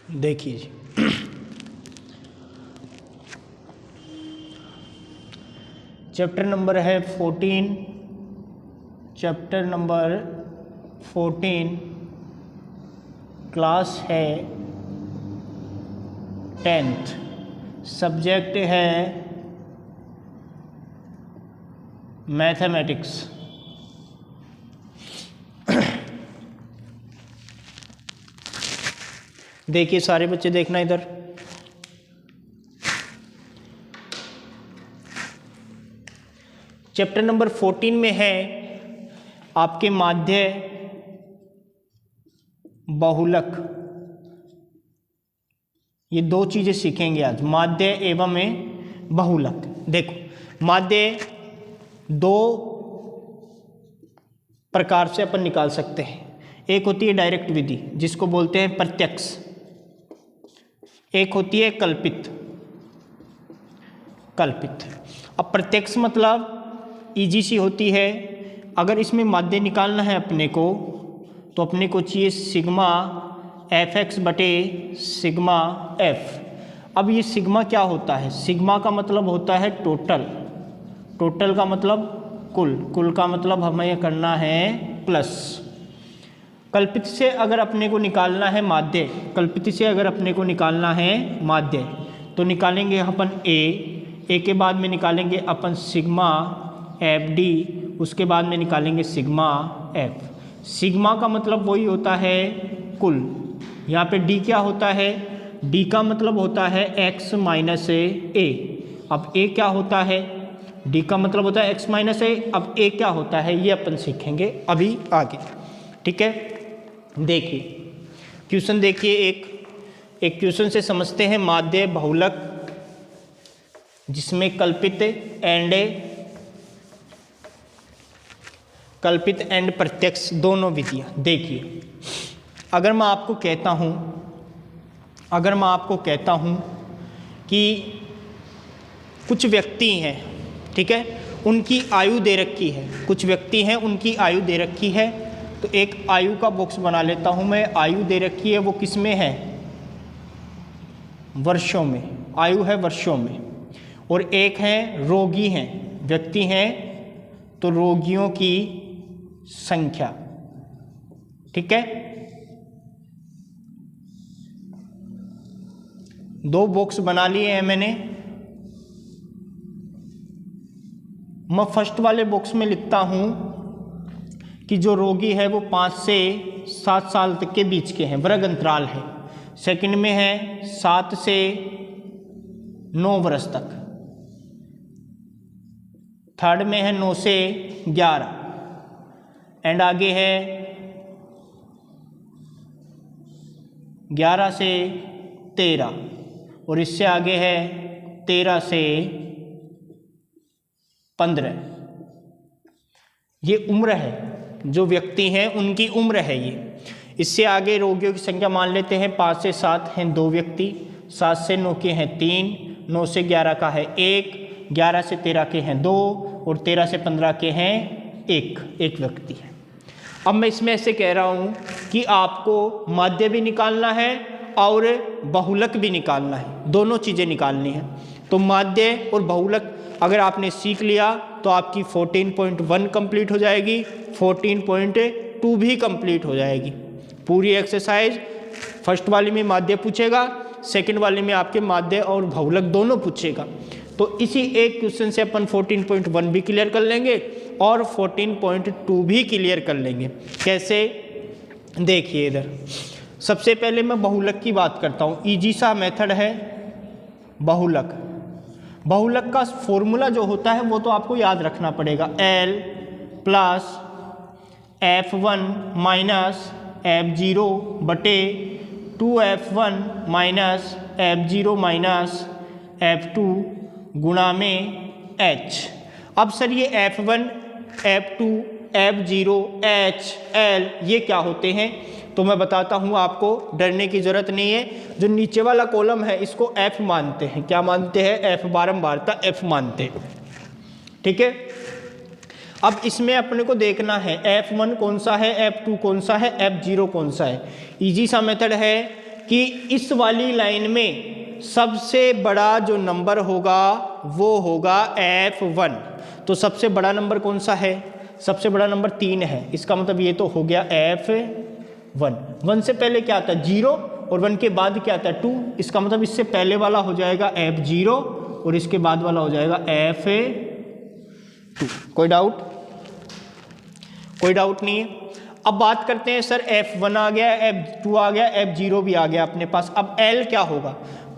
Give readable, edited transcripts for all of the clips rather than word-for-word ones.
देखिए जी, chapter number है 14, chapter number 14, class है 10th, सब्जेक्ट है मैथमेटिक्स। देखिए सारे बच्चे देखना इधर। चैप्टर नंबर 14 में है आपके माध्य, बहुलक। ये दो चीजें सीखेंगे आज, माध्य एवं बहुलक। देखो माध्य दो प्रकार से अपन निकाल सकते हैं। एक होती है डायरेक्ट विधि जिसको बोलते हैं प्रत्यक्ष, एक होती है कल्पित। अब प्रत्यक्ष मतलब इजी सी होती है। अगर इसमें माध्य निकालना है अपने को तो अपने को चाहिए सिग्मा एफ एक्स बटे सिग्मा एफ। अब ये सिग्मा क्या होता है? सिग्मा का मतलब होता है टोटल, टोटल का मतलब कुल, कुल का मतलब हमें करना है प्लस। कल्पित से अगर अपने को निकालना है माध्य, कल्पित से अगर अपने को निकालना है माध्य तो निकालेंगे अपन ए के बाद में निकालेंगे अपन सिग्मा एफ डी, उसके बाद में निकालेंगे सिग्मा एफ। सिग्मा का मतलब वही होता है कुल। यहाँ पे डी क्या होता है? डी का मतलब होता है एक्स माइनस ए। अब ए क्या होता है? डी का मतलब होता है एक्स माइनस ए। अब ए क्या होता है ये अपन सीखेंगे अभी आगे, ठीक है। देखिए क्वेश्चन, देखिए एक क्वेश्चन से समझते हैं माध्य बहुलक जिसमें कल्पित एंड प्रत्यक्ष दोनों विधियां। देखिए अगर मैं आपको कहता हूं कि कुछ व्यक्ति हैं, ठीक है, उनकी आयु दे रखी है, कुछ व्यक्ति हैं उनकी आयु दे रखी है, तो एक आयु का बॉक्स बना लेता हूं मैं। आयु दे रखी है वो किस में है? वर्षों में, आयु है वर्षों में। और एक है रोगी हैं, व्यक्ति हैं तो रोगियों की संख्या, ठीक है। दो बॉक्स बना लिए हैं मैंने। मैं फर्स्ट वाले बॉक्स में लिखता हूं कि जो रोगी है वो 5 से 7 साल तक के बीच के हैं, वर्ग अंतराल है। सेकंड में है 7 से 9 वर्ष तक। थर्ड में है 9 से 11 एंड आगे है 11 से 13 और इससे आगे है 13 से 15। ये उम्र है, जो व्यक्ति हैं उनकी उम्र है ये। इससे आगे रोगियों की संख्या मान लेते हैं 5 से 7 हैं 2 व्यक्ति, 7 से 9 के हैं 3, 9 से 11 का है 1, 11 से 13 के हैं 2 और 13 से 15 के हैं 1 व्यक्ति है। अब मैं इसमें ऐसे कह रहा हूँ कि आपको माध्य भी निकालना है और बहुलक भी निकालना है, दोनों चीज़ें निकालनी है। तो माध्य और बहुलक अगर आपने सीख लिया तो आपकी 14.1 कंप्लीट हो जाएगी, 14.2 भी कंप्लीट हो जाएगी। पूरी एक्सरसाइज फर्स्ट वाले में माध्य पूछेगा, सेकंड वाले में आपके माध्य और बहुलक दोनों पूछेगा। तो इसी एक क्वेश्चन से अपन 14.1 भी क्लियर कर लेंगे और 14.2 भी क्लियर कर लेंगे। कैसे? देखिए इधर सबसे पहले मैं बहुलक की बात करता हूँ। इजी सा मेथड है बहुलक। बहुलक का फॉर्मूला जो होता है वो तो आपको याद रखना पड़ेगा। L plus F1 minus F0 बटे 2F1 minus F0 minus F2 गुणा में H। अब सर ये F1, F2, F0, H, L ये क्या होते हैं? तो मैं बताता हूँ आपको, डरने की ज़रूरत नहीं है। जो नीचे वाला कॉलम है इसको F मानते हैं। क्या मानते हैं? F, बारंबारता F मानते हैं, ठीक है। अब इसमें अपने को देखना है F1 कौन सा है, F2 कौन सा है, F0 कौन सा है। इजी सा मेथड है कि इस वाली लाइन में सबसे बड़ा जो नंबर होगा वो होगा F1। तो सबसे बड़ा नंबर कौन सा है? सबसे बड़ा नंबर 3 है। इसका मतलब ये तो हो गया F1। 1 से पहले क्या आता है? 0 और 1 के बाद क्या आता है? 2। इसका मतलब इससे पहले वाला हो जाएगा F0 और इसके बाद वाला हो जाएगा F2। कोई डाउट? कोई डाउट नहीं है। अब बात करते हैं सर F1 आ गया, F2 आ गया, F0 भी आ गया अपने पास। अब L क्या होगा?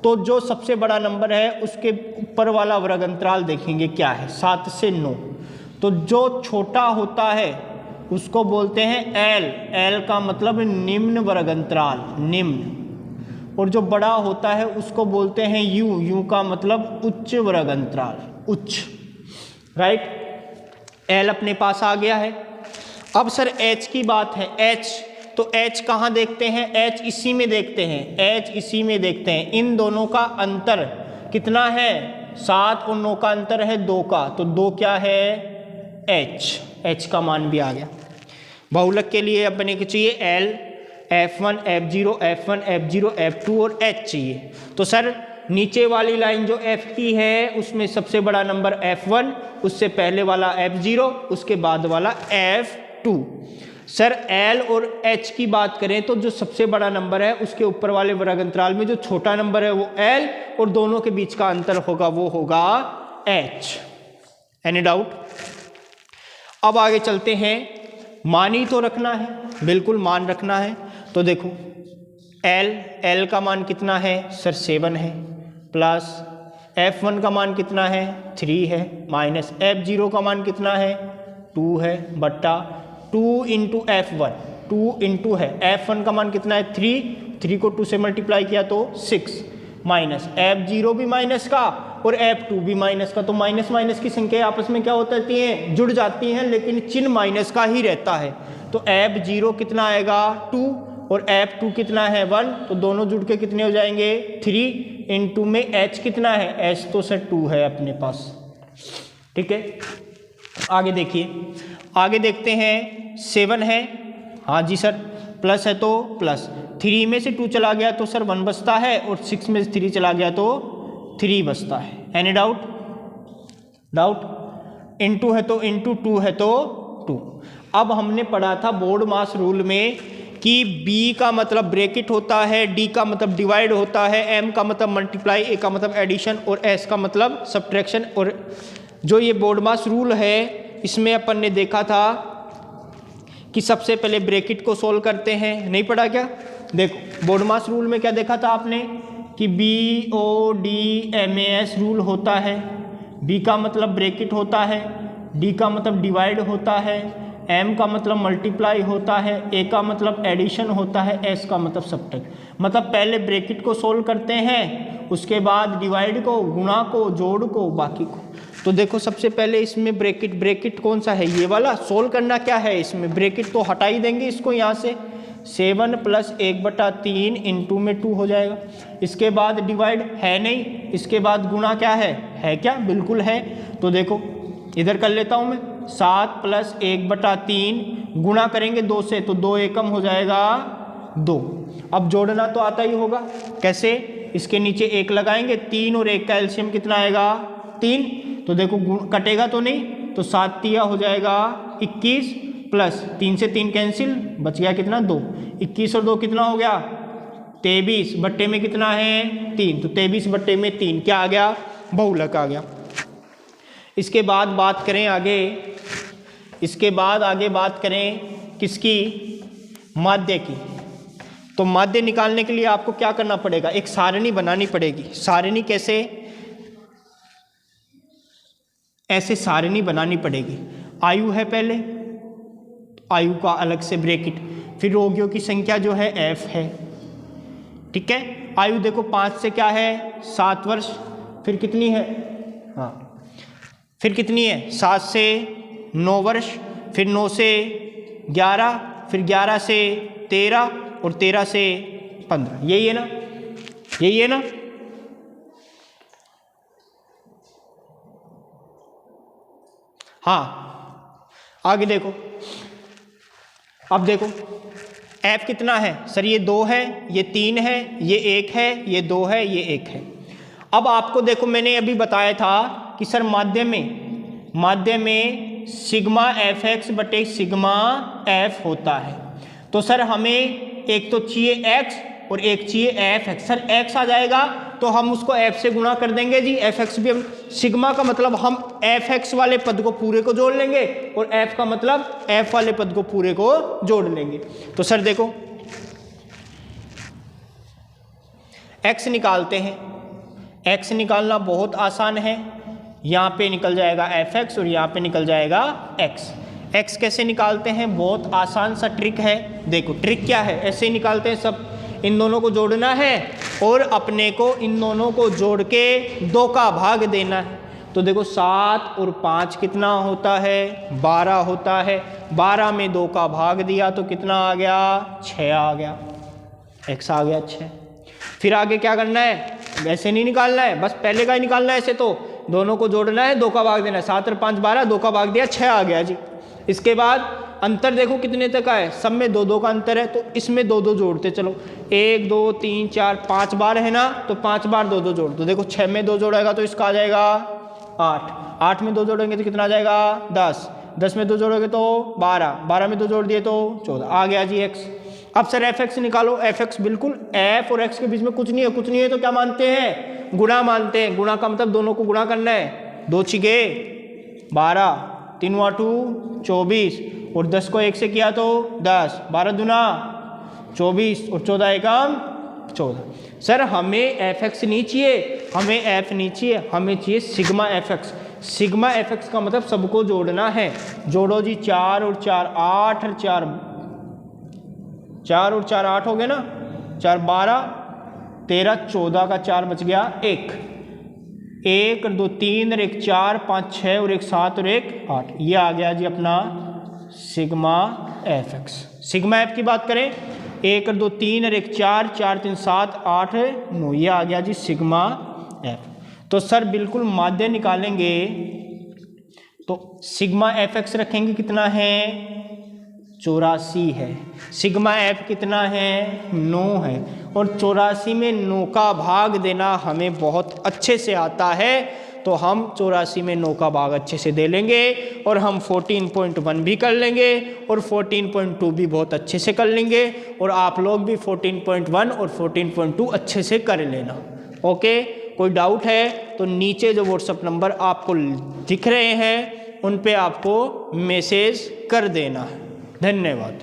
तो जो सबसे बड़ा नंबर है उसके ऊपर वाला वर्ग अंतराल देखेंगे क्या है, 7 से 9। तो जो छोटा होता है उसको बोलते हैं L। L का मतलब निम्न वर्ग अंतराल, निम्न। और जो बड़ा होता है उसको बोलते हैं U। U का मतलब उच्च वर्ग अंतराल, उच्च। राइट, L अपने पास आ गया है। अब सर H की बात है, H। तो H कहाँ देखते हैं? H इसी में देखते हैं, H इसी में देखते हैं। इन दोनों का अंतर कितना है? 7 और 9 का अंतर है 2 का। तो 2 क्या है? H। H का मान भी आ गया। बहुलक के लिए अब बने के चाहिए L, F1, F0, F1, F0, F2 और H चाहिए। तो सर नीचे वाली लाइन जो F की है उसमें सबसे बड़ा नंबर F1, उससे पहले वाला F0, उसके बाद वाला F2। सर L और H की बात करें तो जो सबसे बड़ा नंबर है उसके ऊपर वाले वर्ग अंतराल में जो छोटा नंबर है वो L और दोनों के बीच का अंतर होगा वो होगा H। Any doubt? अब आगे चलते हैं। मान ही तो रखना है, बिल्कुल मान रखना है। तो देखो L का मान कितना है सर? 7 है। प्लस F1 का मान कितना है? 3 है। माइनस F0 का मान कितना है? 2 है। बट्टा 2 इंटू F1, 2 इंटू है F1 का मान कितना है? 3 को 2 से मल्टीप्लाई किया तो 6। माइनस F0 भी माइनस का और F2 भी माइनस का। तो माइनस माइनस की संख्या आपस में क्या होती हैं? जुड़ जाती हैं, लेकिन चिन्ह माइनस का ही रहता है। तो F0 कितना आएगा? 2 और F2 कितना है? 1। तो दोनों जुड़ के कितने हो जाएंगे? 3। इंटू में H कितना है? H तो सर 2 है अपने पास। ठीक है, आगे देखिए, आगे देखते हैं। 7 है, हाँ जी सर। प्लस है तो प्लस, 3 में से 2 चला गया तो सर 1 बचता है और 6 में से 3 चला गया तो 3 बचता है। Any doubt? डाउट? इंटू है तो इंटू, 2 है तो 2। अब हमने पढ़ा था बोर्ड मास रूल में कि B का मतलब ब्रैकेट होता है, D का मतलब डिवाइड होता है, M का मतलब मल्टीप्लाई, A का मतलब एडिशन और S का मतलब सब्ट्रैक्शन। और जो ये बोर्ड मास रूल है इसमें अपन ने देखा था कि सबसे पहले ब्रैकेट को सोल्व करते हैं। नहीं पढ़ा क्या? देखो बोर्ड मास रूल में क्या देखा था आपने कि BODMAS रूल होता है। B का मतलब ब्रैकेट होता है, D का मतलब डिवाइड होता है, M का मतलब मल्टीप्लाई होता है, A का मतलब एडिशन होता है, S का मतलब सब्ट्रैक्ट। मतलब पहले ब्रैकेट को सोल्व करते हैं, उसके बाद डिवाइड को, गुणा को, जोड़ को, बाकी को। तो देखो सबसे पहले इसमें ब्रैकेट कौन सा है? ये वाला। सोल्व करना क्या है इसमें? ब्रैकेट तो हटा ही देंगे इसको यहाँ से। 7 प्लस 1/3 इंटू में 2 हो जाएगा। इसके बाद डिवाइड है नहीं, इसके बाद गुणा क्या है क्या? बिल्कुल है। तो देखो इधर कर लेता हूँ मैं, 7 प्लस 1/3 गुणा करेंगे 2 से तो 2 एकम हो जाएगा 2। अब जोड़ना तो आता ही होगा। कैसे? इसके नीचे 1 लगाएंगे, 3 और 1 का एलसीएम कितना आएगा? 3। तो देखो कटेगा तो नहीं, तो 7 तिया हो जाएगा 21 प्लस 3 से 3 कैंसिल, बच गया कितना? 2। 21 और 2 कितना हो गया? 23 बट्टे में कितना है? 3। तो 23 बट्टे में 3 क्या आ गया? बहुलक आ गया। इसके बाद बात करें आगे, इसके बाद आगे बात करें किसकी? माध्य की। तो माध्य निकालने के लिए आपको क्या करना पड़ेगा? एक सारणी बनानी पड़ेगी। सारणी कैसे? ऐसे सारणी बनानी पड़ेगी। आयु है पहले, आयु का अलग से ब्रैकेट, फिर रोगियों की संख्या जो है F है। ठीक है, आयु देखो 5 से क्या है? 7 वर्ष। फिर कितनी है? हाँ, फिर कितनी है? 7 से 9 वर्ष, फिर 9 से 11, फिर 11 से 13 और 13 से 15। यही है ना? यही है ना? हाँ, आगे देखो। अब देखो एफ कितना है सर? ये 2 है, ये 3 है, ये 1 है, ये 2 है, ये 1 है। अब आपको देखो मैंने अभी बताया था कि सर माध्य में सिग्मा एफ एक्स बटे सिग्मा एफ होता है। तो सर हमें एक तो चाहिए एक्स और एक चाहिए एफ एक्स। सर एक्स आ जाएगा तो हम उसको एफ से गुणा कर देंगे जी, एफ एक्स भी हम सिग्मा का मतलब हम एफ एक्स वाले पद को पूरे को जोड़ लेंगे और एफ का मतलब एफ वाले पद को पूरे को जोड़ लेंगे। तो सर देखो एक्स निकालते हैं। एक्स निकालना बहुत आसान है, यहाँ पे निकल जाएगा एफ एक्स और यहाँ पे निकल जाएगा एक्स। एक्स कैसे निकालते हैं? बहुत आसान सा ट्रिक है। देखो ट्रिक क्या है, ऐसे ही निकालते हैं सब। इन दोनों को जोड़ना है और अपने को इन दोनों को जोड़ के 2 का भाग देना है। तो देखो 7 और 5 कितना होता है? 12 होता है। 12 में 2 का भाग दिया तो कितना आ गया? 6 आ गया। एक्स आ गया 6। फिर आगे क्या करना है? वैसे नहीं निकालना है, बस पहले का ही निकालना है। ऐसे तो दोनों को जोड़ना है, 2 का भाग देना है। 7 और 5 12, 2 का भाग दिया 6 आ गया जी। इसके बाद अंतर देखो कितने तक का है? सब में 2-2 का अंतर है, तो इसमें 2-2 जोड़ते चलो। 1 2 3 4 5 बार है ना, तो 5 बार 2-2 जोड़ दो। देखो 6 में 2 जोड़ेगा तो इसका आ जाएगा 8। 8 में 2 जोड़ेंगे तो कितना आ जाएगा? 10। 10 में 2 जोड़ोगे तो 12। 12 में 2 जोड़ दिए तो 14। आ गया जी एक्स। अब सर एफ एक्स निकालो। एफ एक्स बिल्कुल एफ और एक्स के बीच में कुछ नहीं है। कुछ नहीं है तो क्या मानते हैं? गुणा मानते हैं। गुणा का मतलब दोनों को गुणा करना है। 2 छिके 12, 3 2 24 और 10 को 1 से किया तो 10। 12 दूना 24 और 14 एकम 14। सर हमें एफ एक्स नहीं चाहिए, हमें एफ नहीं चाहिए, हमें चाहिए sigma F x. Sigma F x का मतलब सबको जोड़ना है। जोड़ो जी। 4 और 4 8 और 4 और 4 8 हो गए ना। 4 12 13 14 का 4 बच गया 1। 1 और 2 3 और 1 4 5 6 और 1 7 और 1 8। ये आ गया जी अपना sigma F x. Sigma F की बात करें 1 और 2 3 और 1 4 4 3 7 8 9। ये आ गया जी सिग्मा एफ। तो सर बिल्कुल माध्य निकालेंगे तो सिग्मा एफ एक्स रखेंगे कितना है? 84 है। सिग्मा एफ कितना है? 9 है। और 84 में 9 का भाग देना हमें बहुत अच्छे से आता है, तो हम 84 में 9 का भाग अच्छे से दे लेंगे और हम 14.1 भी कर लेंगे और 14.2 भी बहुत अच्छे से कर लेंगे और आप लोग भी 14.1 और 14.2 अच्छे से कर लेना। ओके, कोई डाउट है तो नीचे जो व्हाट्सएप नंबर आपको दिख रहे हैं उन पे आपको मैसेज कर देना है। धन्यवाद।